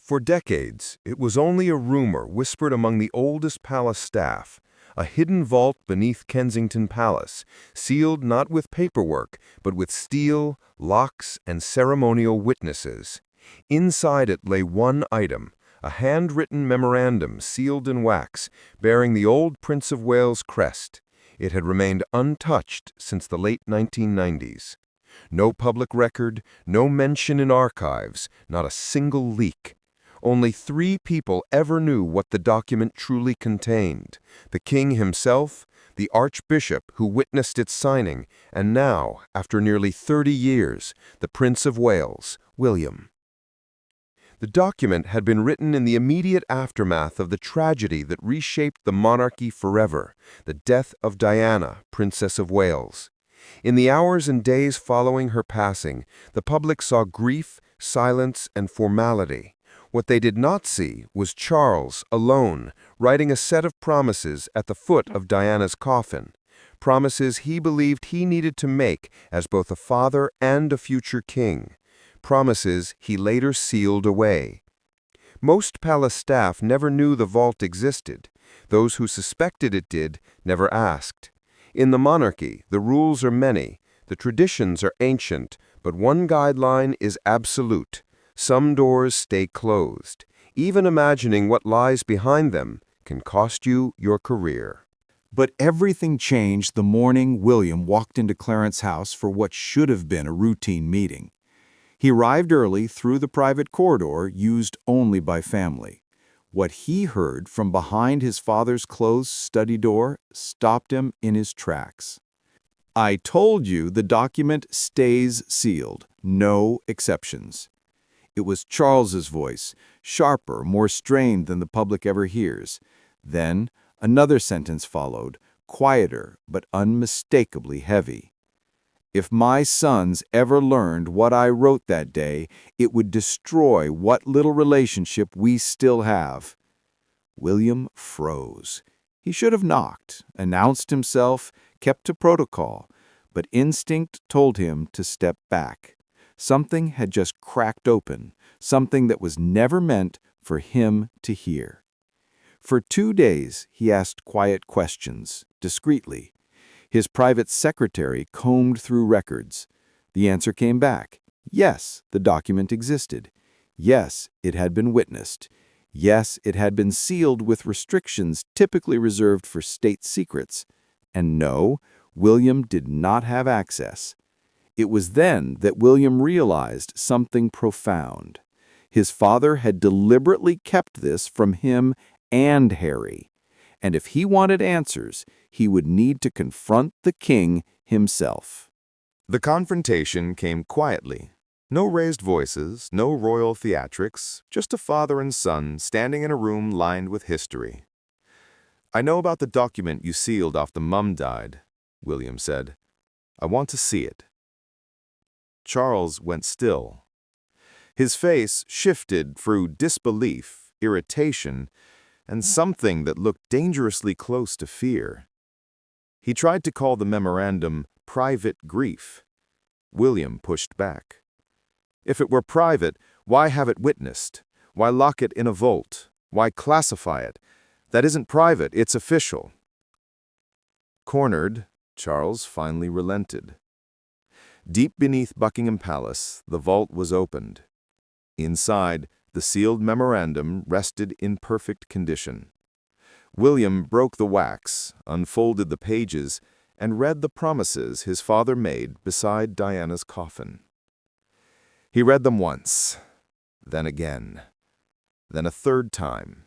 For decades, it was only a rumor whispered among the oldest palace staff, a hidden vault beneath Kensington Palace, sealed not with paperwork, but with steel, locks, and ceremonial witnesses. Inside it lay one item, a handwritten memorandum sealed in wax, bearing the old Prince of Wales crest. It had remained untouched since the late 1990s. No public record, no mention in archives, not a single leak. Only 3 people ever knew what the document truly contained: the king himself, the archbishop who witnessed its signing, and now, after nearly 30 years, the Prince of Wales, William. The document had been written in the immediate aftermath of the tragedy that reshaped the monarchy forever, the death of Diana, Princess of Wales. In the hours and days following her passing, the public saw grief, silence, and formality. What they did not see was Charles, alone, writing a set of promises at the foot of Diana's coffin. Promises he believed he needed to make as both a father and a future king. Promises he later sealed away. Most palace staff never knew the vault existed. Those who suspected it did never asked. In the monarchy, the rules are many, the traditions are ancient, but one guideline is absolute. Some doors stay closed. Even imagining what lies behind them can cost you your career. But everything changed the morning William walked into Clarence House for what should have been a routine meeting. He arrived early through the private corridor used only by family. What he heard from behind his father's closed study door stopped him in his tracks. "I told you the document stays sealed, no exceptions." It was Charles's voice, sharper, more strained than the public ever hears. Then another sentence followed, quieter but unmistakably heavy. "If my sons ever learned what I wrote that day, it would destroy what little relationship we still have." William froze. He should have knocked, announced himself, kept to protocol, but instinct told him to step back. Something had just cracked open, something that was never meant for him to hear. For 2 days, he asked quiet questions, discreetly. His private secretary combed through records. The answer came back. Yes, the document existed. Yes, it had been witnessed. Yes, it had been sealed with restrictions typically reserved for state secrets. And no, William did not have access. It was then that William realized something profound. His father had deliberately kept this from him and Harry. And if he wanted answers, he would need to confront the king himself. The confrontation came quietly. No raised voices, no royal theatrics, just a father and son standing in a room lined with history. "I know about the document you sealed after Mum died," William said. "I want to see it." Charles went still. His face shifted through disbelief, irritation, and something that looked dangerously close to fear. He tried to call the memorandum private grief. William pushed back. If it were private, why have it witnessed? Why lock it in a vault? Why classify it? That isn't private, it's official. Cornered, Charles finally relented. Deep beneath Buckingham Palace, the vault was opened. Inside, the sealed memorandum rested in perfect condition. William broke the wax, unfolded the pages, and read the promises his father made beside Diana's coffin. He read them once, then again, then a third time.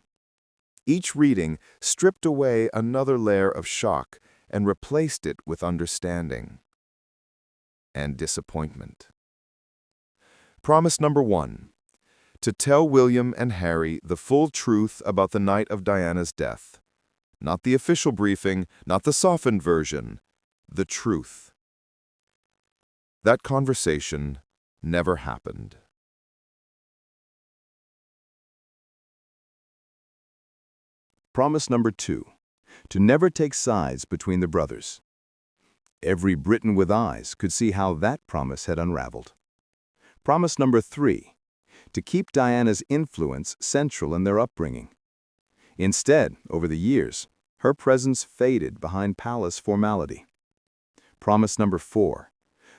Each reading stripped away another layer of shock and replaced it with understanding and disappointment. Promise number 1. To tell William and Harry the full truth about the night of Diana's death. Not the official briefing, not the softened version, the truth. That conversation never happened. Promise number 2. To never take sides between the brothers. Every Briton with eyes could see how that promise had unraveled. Promise number 3. to keep Diana's influence central in their upbringing. Instead, over the years, her presence faded behind palace formality. Promise number 4,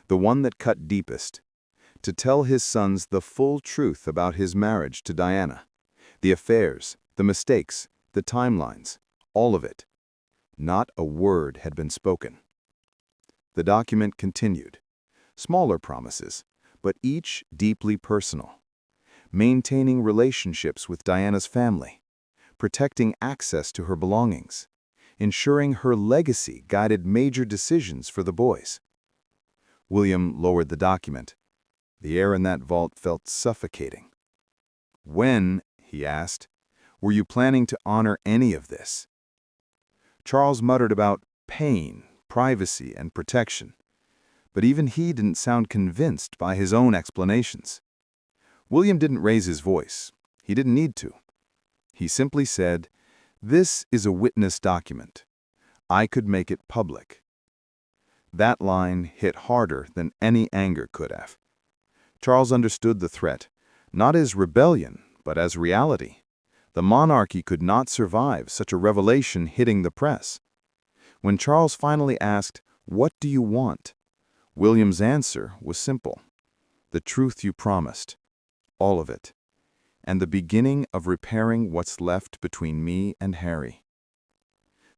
the one that cut deepest, to tell his sons the full truth about his marriage to Diana. The affairs, the mistakes, the timelines, all of it. Not a word had been spoken. The document continued. Smaller promises, but each deeply personal. Maintaining relationships with Diana's family, protecting access to her belongings, ensuring her legacy guided major decisions for the boys. William lowered the document. The air in that vault felt suffocating. "When," he asked, "were you planning to honor any of this?" Charles muttered about pain, privacy, and protection, but even he didn't sound convinced by his own explanations. William didn't raise his voice. He didn't need to. He simply said, "This is a witness document. I could make it public." That line hit harder than any anger could have. Charles understood the threat, not as rebellion, but as reality. The monarchy could not survive such a revelation hitting the press. When Charles finally asked, "What do you want?" William's answer was simple. "The truth you promised. All of it. And the beginning of repairing what's left between me and Harry."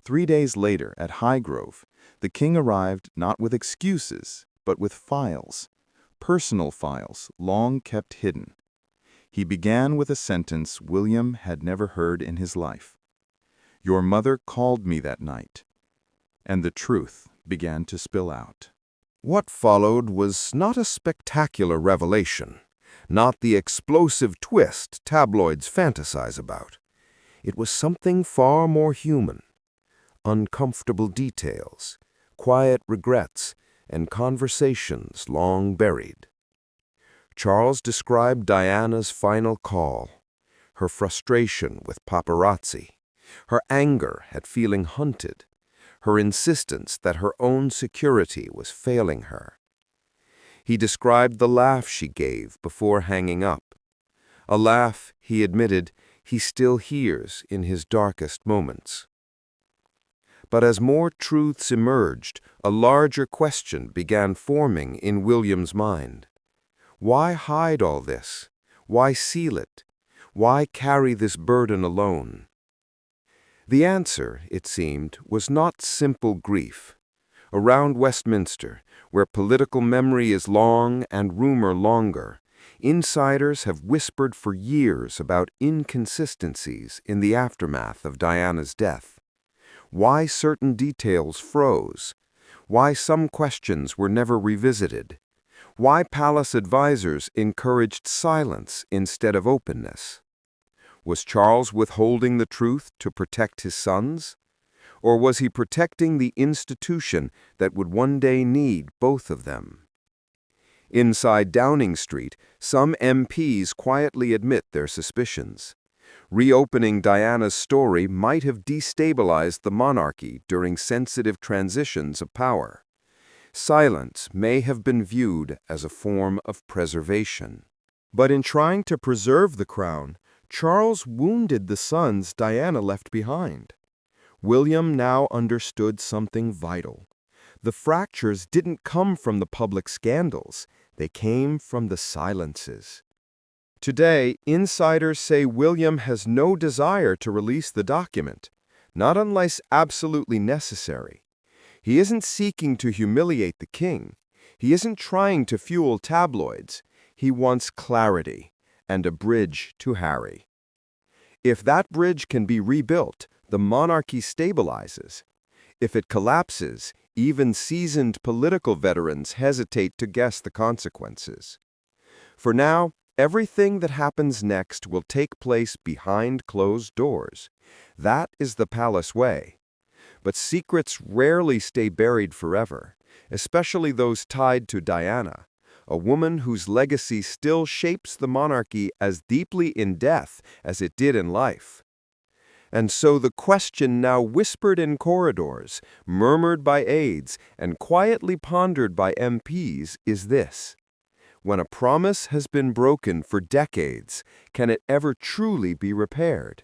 3 days later, at Highgrove, the king arrived not with excuses, but with files. Personal files, long kept hidden. He began with a sentence William had never heard in his life. "Your mother called me that night." And the truth began to spill out. What followed was not a spectacular revelation, not the explosive twist tabloids fantasize about. It was something far more human. Uncomfortable details, quiet regrets, and conversations long buried. Charles described Diana's final call, her frustration with paparazzi, her anger at feeling hunted, her insistence that her own security was failing her. He described the laugh she gave before hanging up, a laugh, he admitted, he still hears in his darkest moments. But as more truths emerged, a larger question began forming in William's mind. Why hide all this? Why seal it? Why carry this burden alone? The answer, it seemed, was not simple grief. Around Westminster, where political memory is long and rumor longer, insiders have whispered for years about inconsistencies in the aftermath of Diana's death. Why certain details froze, why some questions were never revisited, why palace advisors encouraged silence instead of openness. Was Charles withholding the truth to protect his sons? Or was he protecting the institution that would one day need both of them? Inside Downing Street, some MPs quietly admit their suspicions. Reopening Diana's story might have destabilized the monarchy during sensitive transitions of power. Silence may have been viewed as a form of preservation. But in trying to preserve the crown, Charles wounded the sons Diana left behind. William now understood something vital. The fractures didn't come from the public scandals, they came from the silences. Today, insiders say William has no desire to release the document, not unless absolutely necessary. He isn't seeking to humiliate the king. He isn't trying to fuel tabloids. He wants clarity and a bridge to Harry. If that bridge can be rebuilt, the monarchy stabilizes. If it collapses, even seasoned political veterans hesitate to guess the consequences. For now, everything that happens next will take place behind closed doors. That is the palace way. But secrets rarely stay buried forever, especially those tied to Diana, a woman whose legacy still shapes the monarchy as deeply in death as it did in life. And so the question now whispered in corridors, murmured by aides, and quietly pondered by MPs is this: When a promise has been broken for decades, can it ever truly be repaired?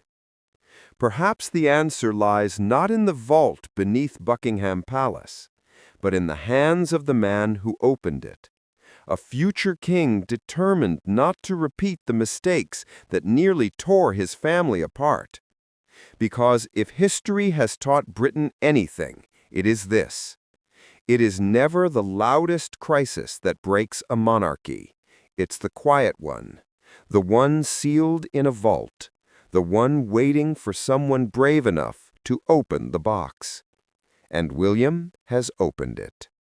Perhaps the answer lies not in the vault beneath Buckingham Palace, but in the hands of the man who opened it, a future king determined not to repeat the mistakes that nearly tore his family apart. Because if history has taught Britain anything, it is this: it is never the loudest crisis that breaks a monarchy. It's the quiet one, the one sealed in a vault, the one waiting for someone brave enough to open the box. And William has opened it.